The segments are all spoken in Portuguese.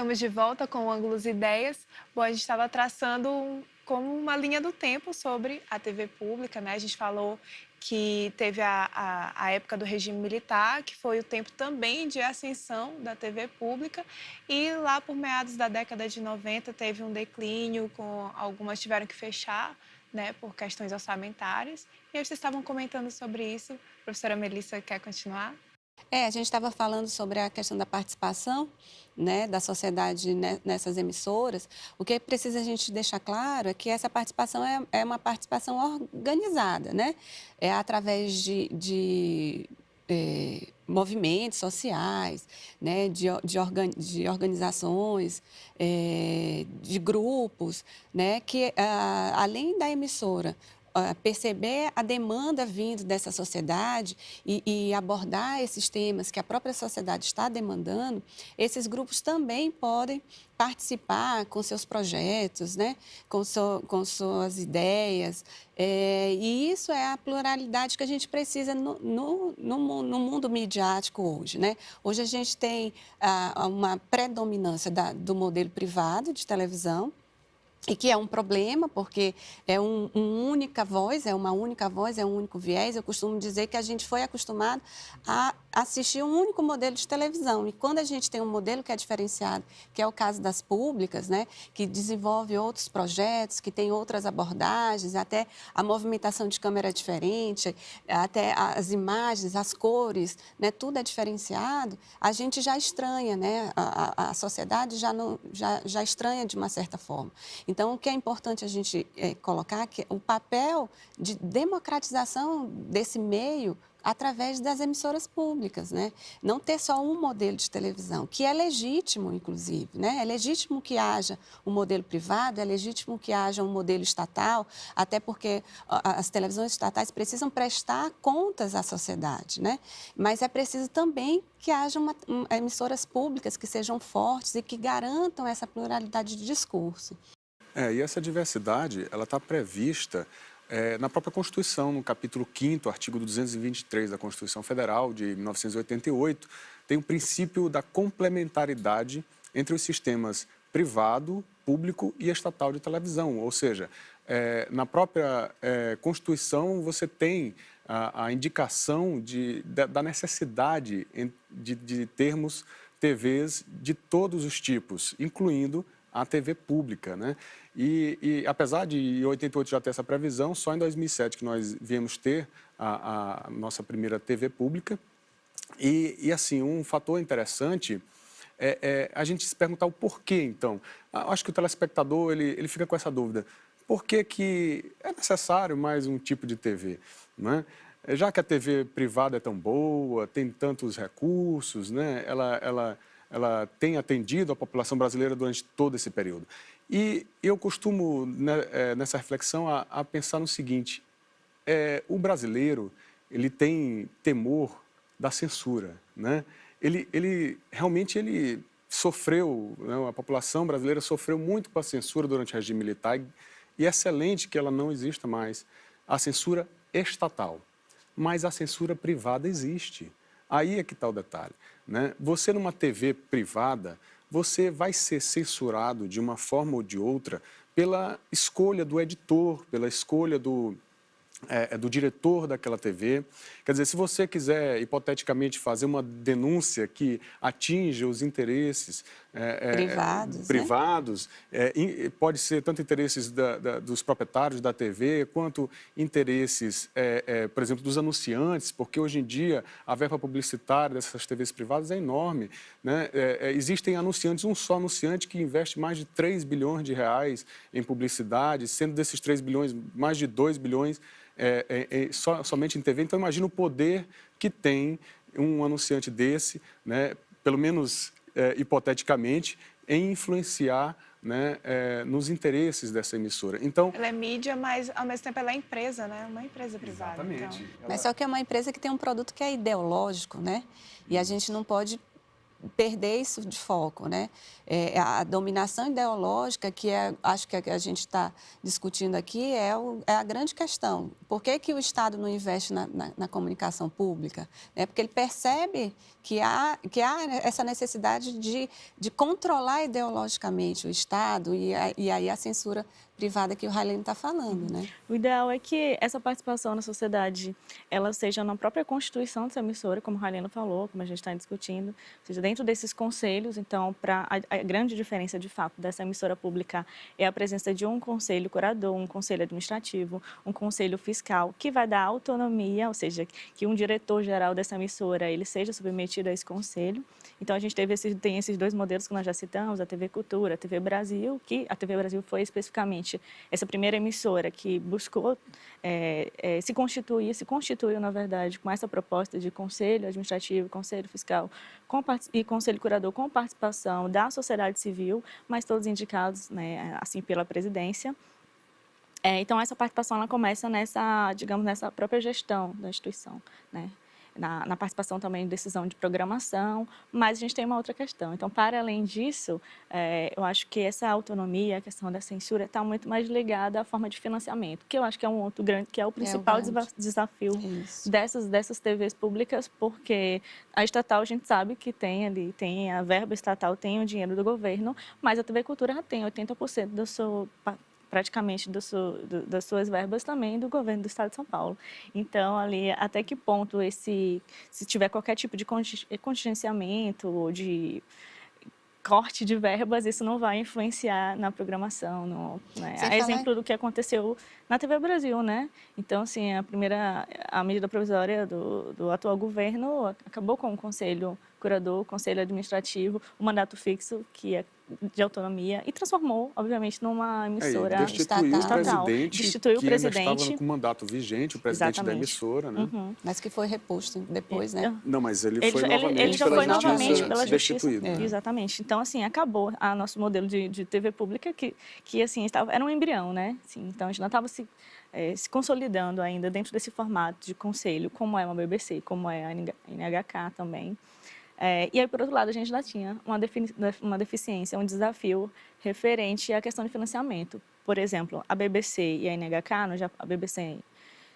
estamos de volta com o Ângulos e Ideias. Bom, a gente estava traçando como uma linha do tempo sobre a TV pública, né? A gente falou que teve a época do regime militar, que foi o tempo também de ascensão da TV pública, e lá por meados da década de 90 teve um declínio, com algumas tiveram que fechar, né, por questões orçamentárias. E aí vocês estavam comentando sobre isso. Professora Melissa, quer continuar? A gente estava falando sobre a questão da participação, né, da sociedade nessas emissoras. O que precisa a gente deixar claro é que essa participação é uma participação organizada, né? É através de movimentos sociais, né, de organizações, de grupos, né, que além da emissora perceber a demanda vindo dessa sociedade e abordar esses temas que a própria sociedade está demandando, esses grupos também podem participar com seus projetos, né? Com suas ideias. E isso é a pluralidade que a gente precisa no mundo midiático hoje, né? Hoje a gente tem uma predominância do modelo privado de televisão, e que é um problema, porque é uma única voz, é uma única voz, é um único viés. Eu costumo dizer que a gente foi acostumado a assistir um único modelo de televisão. E quando a gente tem um modelo que é diferenciado, que é o caso das públicas, né, que desenvolve outros projetos, que tem outras abordagens, até a movimentação de câmera é diferente, até as imagens, as cores, né, tudo é diferenciado, a gente já estranha, né, a sociedade já estranha de uma certa forma. Então, o que é importante a gente colocar é que o papel de democratização desse meio através das emissoras públicas, né? Não ter só um modelo de televisão, que é legítimo, inclusive, né? É legítimo que haja um modelo privado, é legítimo que haja um modelo estatal, até porque as televisões estatais precisam prestar contas à sociedade, né? Mas é preciso também que haja emissoras públicas que sejam fortes e que garantam essa pluralidade de discurso. E essa diversidade, ela está prevista na própria Constituição, no capítulo 5º, artigo 223 da Constituição Federal de 1988, tem o princípio da complementaridade entre os sistemas privado, público e estatal de televisão. Ou seja, na própria Constituição você tem a indicação da necessidade de termos TVs de todos os tipos, incluindo a TV pública, né? E apesar de em 88 já ter essa previsão, só em 2007 que nós viemos ter a nossa primeira TV pública. Assim, um fator interessante é a gente se perguntar o porquê, então. Acho que o telespectador ele fica com essa dúvida. Por que que é necessário mais um tipo de TV, né? Já que a TV privada é tão boa, tem tantos recursos, né? Ela tem atendido a população brasileira durante todo esse período. E eu costumo, né, nessa reflexão, a pensar no seguinte: o brasileiro ele tem temor da censura, né? Ele realmente sofreu, né, a população brasileira sofreu muito com a censura durante o regime militar e é excelente que ela não exista mais. A censura estatal, mas a censura privada existe. Aí é que está o detalhe, né? Você numa TV privada, você vai ser censurado de uma forma ou de outra pela escolha do editor, pela escolha do diretor daquela TV. Quer dizer, se você quiser, hipoteticamente, fazer uma denúncia que atinja os interesses Privados, né? privados, pode ser tanto interesses dos proprietários da TV, quanto interesses, por exemplo, dos anunciantes, porque hoje em dia a verba publicitária dessas TVs privadas é enorme, né? Existem anunciantes, um só anunciante que investe mais de 3 bilhões de reais em publicidade, sendo desses 3 bilhões, mais de 2 bilhões somente em TV. Então, imagina o poder que tem um anunciante desse, né, pelo menos hipoteticamente, em influenciar, né, nos interesses dessa emissora. Então, Ela é mídia, mas ao mesmo tempo ela é empresa, né? Uma empresa privada, então. exatamente. Mas só que é uma empresa que tem um produto que é ideológico, né? E a gente não pode perder isso de foco, né? A dominação ideológica, acho que a gente está discutindo aqui, é a grande questão. Por que o Estado não investe na comunicação pública? Porque ele percebe que há essa necessidade de controlar ideologicamente o Estado e aí a censura privada que o Railene está falando, né? O ideal é que essa participação na sociedade, ela seja na própria constituição dessa emissora, como a Railene falou, como a gente está discutindo, ou seja, dentro desses conselhos. Então, a grande diferença, de fato, dessa emissora pública é a presença de um conselho curador, um conselho administrativo, um conselho fiscal, que vai dar autonomia, ou seja, que um diretor-geral dessa emissora, ele seja submetido a esse conselho. Então, a gente tem esses dois modelos que nós já citamos, a TV Cultura, a TV Brasil, que a TV Brasil foi especificamente essa primeira emissora que buscou se constituiu, na verdade, com essa proposta de conselho administrativo, conselho fiscal e conselho curador com participação da sociedade civil, mas todos indicados, né, assim, pela presidência. Então, essa participação ela começa nessa própria gestão da instituição, né? Na participação também em decisão de programação, mas a gente tem uma outra questão. Então, para além disso, eu acho que essa autonomia, a questão da censura, está muito mais ligada à forma de financiamento, que eu acho que é um outro grande, que é o principal desafio dessas TVs públicas, porque a estatal, a gente sabe que tem a verba estatal, tem o dinheiro do governo, mas a TV Cultura já tem 80% do seu praticamente das suas verbas também do governo do Estado de São Paulo. Então, ali, até que ponto se tiver qualquer tipo de contingenciamento ou de corte de verbas, isso não vai influenciar na programação, né? Exemplo do que aconteceu na TV Brasil, né? Então, assim, a medida provisória do atual governo acabou com o conselho curador, o conselho administrativo, o mandato fixo, que é de autonomia, e transformou, obviamente, numa emissora estatal. Destituiu o presidente, que ainda estava com o mandato vigente, o presidente da emissora, né? Mas que foi reposto depois, né? Não, mas ele foi novamente pela justiça destituído. Exatamente. Então, assim, acabou nosso modelo de TV pública que assim, era um embrião, né? Assim, então, a gente não estava se consolidando ainda dentro desse formato de conselho, como é uma BBC, como é a NHK também. E aí, por outro lado, a gente já tinha uma deficiência, um desafio referente à questão de financiamento. Por exemplo, a BBC e a NHK, a BBC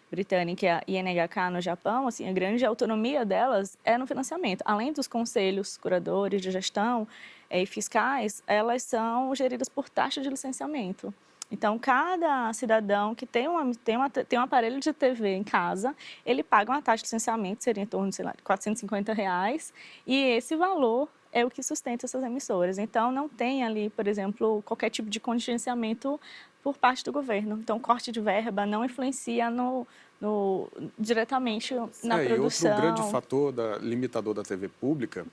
britânica e a NHK no Japão, assim, a grande autonomia delas é no financiamento. Além dos conselhos curadores de gestão e fiscais, elas são geridas por taxa de licenciamento. Então, cada cidadão que tem um aparelho de TV em casa, ele paga uma taxa de licenciamento, seria em torno de, sei lá, R$450, e esse valor é o que sustenta essas emissoras. Então, não tem ali, por exemplo, qualquer tipo de contingenciamento por parte do governo. Então, corte de verba não influencia diretamente na produção. E outro grande fator limitador da TV pública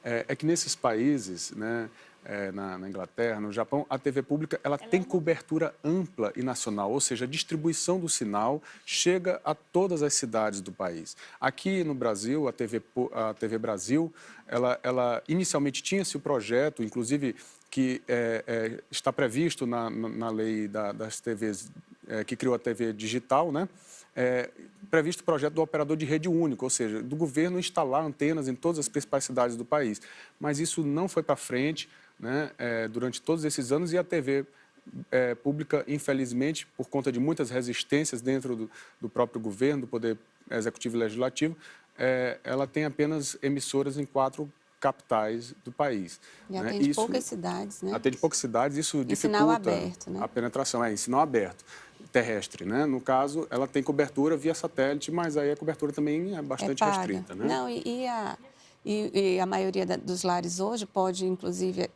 é que nesses países, né, na Inglaterra, no Japão, a TV pública ela tem cobertura ampla e nacional, ou seja, a distribuição do sinal chega a todas as cidades do país. Aqui no Brasil, a TV Brasil, ela inicialmente tinha-se o projeto, inclusive que está previsto na lei das TVs, que criou a TV digital, né? Previsto o projeto do operador de rede único, ou seja, do governo instalar antenas em todas as principais cidades do país. Mas isso não foi para frente, né, durante todos esses anos, e a TV pública, infelizmente, por conta de muitas resistências dentro do próprio governo, do Poder Executivo e Legislativo, ela tem apenas emissoras em 4 capitais do país. E atende poucas cidades, né? Atende poucas cidades, isso dificulta sinal aberto, né? A penetração. Em sinal aberto, terrestre, né? No caso, ela tem cobertura via satélite, mas aí a cobertura também é bastante restrita, né? Não, e a maioria dos lares hoje pode, inclusive,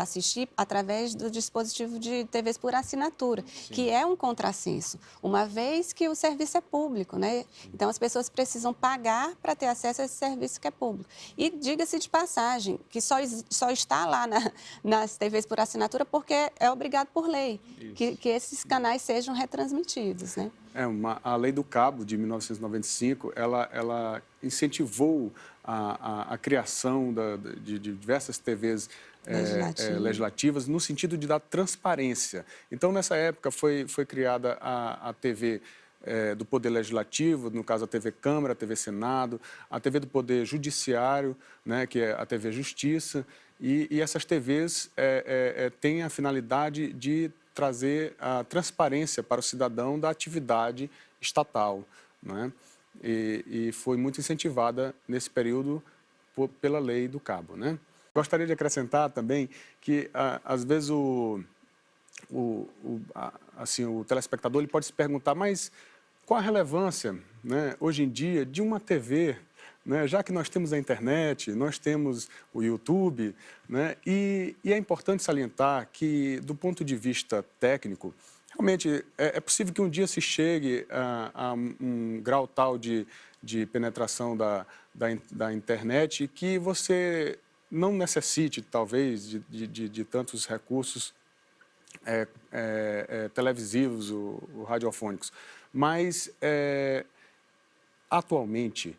assistir através do dispositivo de TVs por assinatura, que é um contrassenso, uma vez que o serviço é público, né? Então, as pessoas precisam pagar para ter acesso a esse serviço que é público. E diga-se de passagem, que só está lá nas TVs por assinatura porque é obrigado por lei, que esses canais sejam retransmitidos, né? A Lei do Cabo, de 1995, ela incentivou a criação de diversas TVs legislativas no sentido de dar transparência. Então, nessa época, foi criada a TV do Poder Legislativo, no caso a TV Câmara, a TV Senado, a TV do Poder Judiciário, né, que é a TV Justiça, e essas TVs têm a finalidade de trazer a transparência para o cidadão da atividade estatal, né? E foi muito incentivada nesse período pela lei do cabo, né? Gostaria de acrescentar também que, às vezes, o telespectador ele pode se perguntar, mas qual a relevância, né, hoje em dia, de uma TV, né, já que nós temos a internet, nós temos o YouTube, né, e é importante salientar que, do ponto de vista técnico, realmente é possível que um dia se chegue a um grau tal de penetração da internet que você não necessite, talvez, de tantos recursos televisivos ou radiofônicos. Mas, atualmente,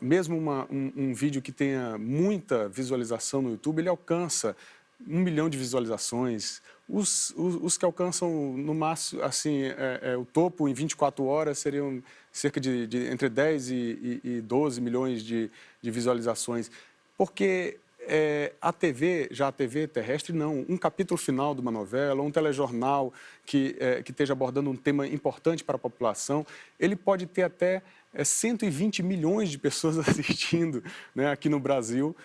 mesmo um vídeo que tenha muita visualização no YouTube, ele alcança 1 milhão de visualizações. Os que alcançam, no máximo, assim, o topo em 24 horas seriam cerca de entre 10 e 12 milhões de visualizações. Porque a TV terrestre, não. Um capítulo final de uma novela, um telejornal que esteja abordando um tema importante para a população, ele pode ter até 120 milhões de pessoas assistindo, né, aqui no Brasil,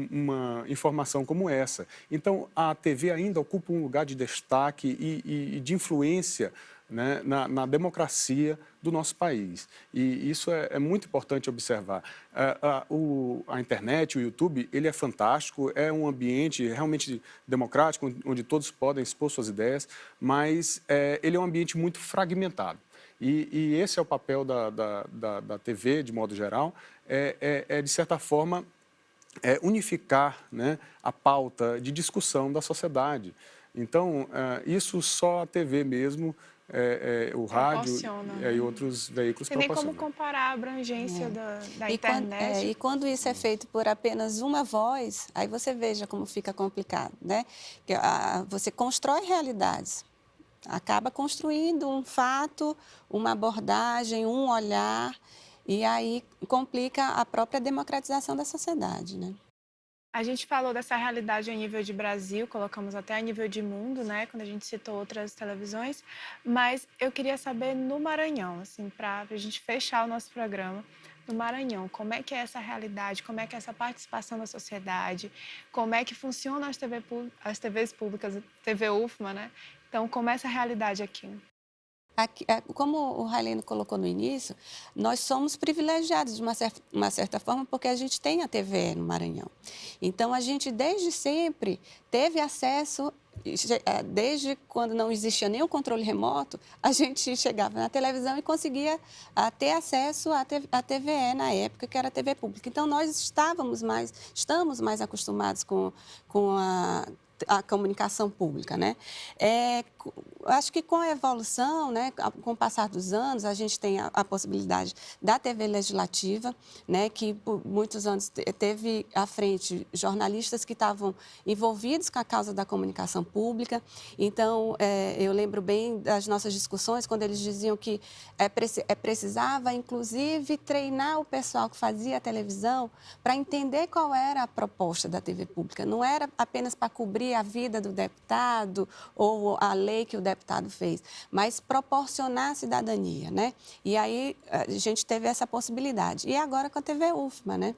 uma informação como essa. Então, a TV ainda ocupa um lugar de destaque e de influência, né, na democracia do nosso país. E isso é muito importante observar. A internet, o YouTube, ele é fantástico, é um ambiente realmente democrático, onde todos podem expor suas ideias, mas ele é um ambiente muito fragmentado. E esse é o papel da TV, de modo geral, de certa forma, unificar, né, a pauta de discussão da sociedade. Então, isso só a TV mesmo, o rádio e outros veículos Tem nem proporcionam. como comparar a abrangência da internet. E quando isso é feito por apenas uma voz, aí você veja como fica complicado, né? Você constrói realidades, acaba construindo um fato, uma abordagem, um olhar, e aí complica a própria democratização da sociedade, né? A gente falou dessa realidade a nível de Brasil, colocamos até a nível de mundo, né, quando a gente citou outras televisões, mas eu queria saber no Maranhão, assim, para a gente fechar o nosso programa, no Maranhão, como é que é essa realidade, como é que é essa participação da sociedade, como é que funcionam as TVs públicas, TV UFMA, né? Então, como é essa realidade aqui? Aqui, como o Raileno colocou no início, nós somos privilegiados de uma certa forma porque a gente tem a TVE no Maranhão. Então, a gente desde sempre teve acesso, desde quando não existia nem o controle remoto, a gente chegava na televisão e conseguia ter acesso à TVE na época, que era a TV pública. Então, nós estamos mais acostumados com a comunicação pública, né? Acho que com a evolução, né, com o passar dos anos, a gente tem a possibilidade da TV legislativa, né, que por muitos anos teve à frente jornalistas que estavam envolvidos com a causa da comunicação pública. Então, eu lembro bem das nossas discussões, quando eles diziam que precisava, inclusive, treinar o pessoal que fazia a televisão para entender qual era a proposta da TV pública. Não era apenas para cobrir a vida do deputado ou a lei que o deputado fez, mas proporcionar a cidadania, né? E aí a gente teve essa possibilidade. E agora com a TV UFMA, né?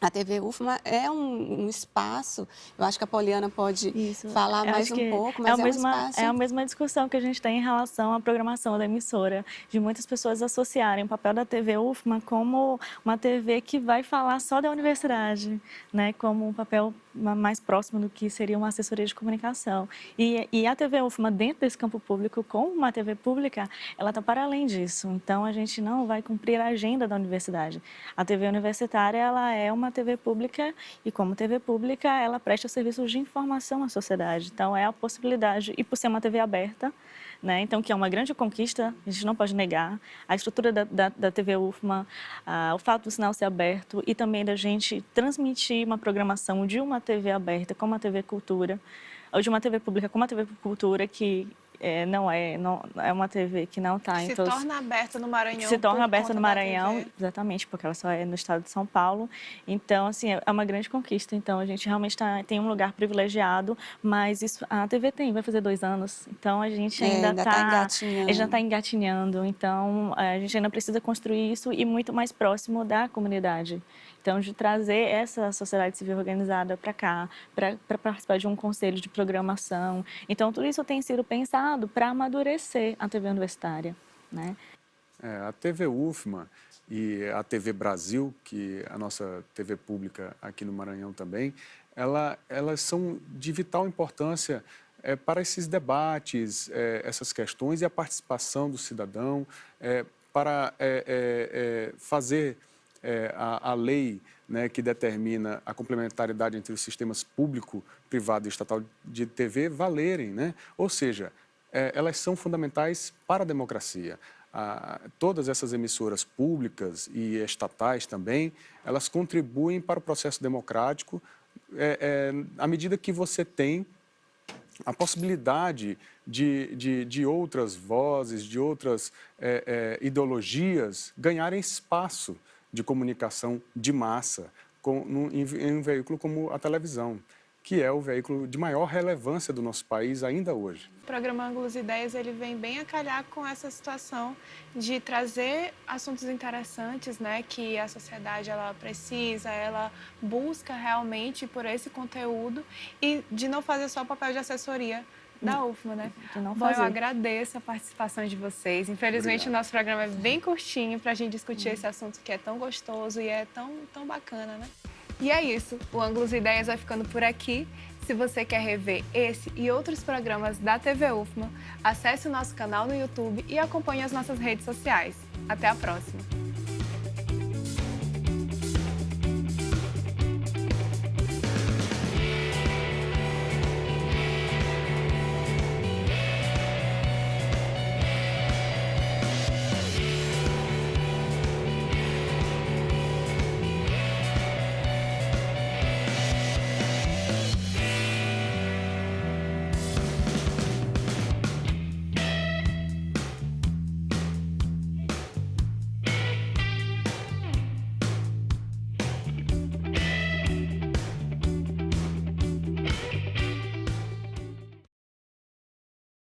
A TV UFMA é um espaço, eu acho que a Poliana pode falar mais um pouco, mas um espaço... É a mesma discussão que a gente tem em relação à programação da emissora, de muitas pessoas associarem o papel da TV UFMA como uma TV que vai falar só da universidade, né, como um papel mais próximo do que seria uma assessoria de comunicação. E a TV UFMA, dentro desse campo público, como uma TV pública, ela está para além disso. Então, a gente não vai cumprir a agenda da universidade. A TV universitária, ela é uma TV pública e, como TV pública, ela presta serviços de informação à sociedade. Então, é a possibilidade, e por ser uma TV aberta, né? Então, que é uma grande conquista, a gente não pode negar, a estrutura da TV UFMA, o fato do sinal ser aberto e também da gente transmitir uma programação de uma TV aberta como a TV Cultura, ou de uma TV pública como a TV Cultura, que não é uma TV que não está em Se todos... torna aberta no Maranhão. Se torna por aberta conta no da Maranhão, TV. exatamente, porque ela só é no estado de São Paulo. Então, assim, é uma grande conquista. Então, a gente realmente tem um lugar privilegiado, mas isso, a TV vai fazer 2 anos. Então, a gente ainda tá engatinhando. a gente já está engatinhando. Então, a gente ainda precisa construir isso e muito mais próximo da comunidade. Então, de trazer essa sociedade civil organizada para cá, para participar de um conselho de programação. Então, tudo isso tem sido pensado para amadurecer a TV universitária, né? A TV UFMA e a TV Brasil, que é a nossa TV pública aqui no Maranhão também, elas são de vital importância para esses debates, essas questões e a participação do cidadão, para fazer a lei, né, que determina a complementariedade entre os sistemas público, privado e estatal de TV valerem, né? Ou seja, elas são fundamentais para a democracia. Todas essas emissoras públicas e estatais também, elas contribuem para o processo democrático à medida que você tem a possibilidade de outras vozes, de outras ideologias ganharem espaço de comunicação de massa em um veículo como a televisão, que é o veículo de maior relevância do nosso país ainda hoje. O programa Ângulos e Ideias ele vem bem a calhar com essa situação de trazer assuntos interessantes, né, que a sociedade ela precisa, ela busca realmente por esse conteúdo e de não fazer só o papel de assessoria da UFMA, né? Bom, eu agradeço a participação de vocês. Infelizmente, Obrigado. o nosso programa é bem curtinho para a gente discutir esse assunto que é tão gostoso e é tão bacana, né? E é isso, o Ângulos e Ideias vai ficando por aqui. Se você quer rever esse e outros programas da TV UFMA, acesse o nosso canal no YouTube e acompanhe as nossas redes sociais. Até a próxima!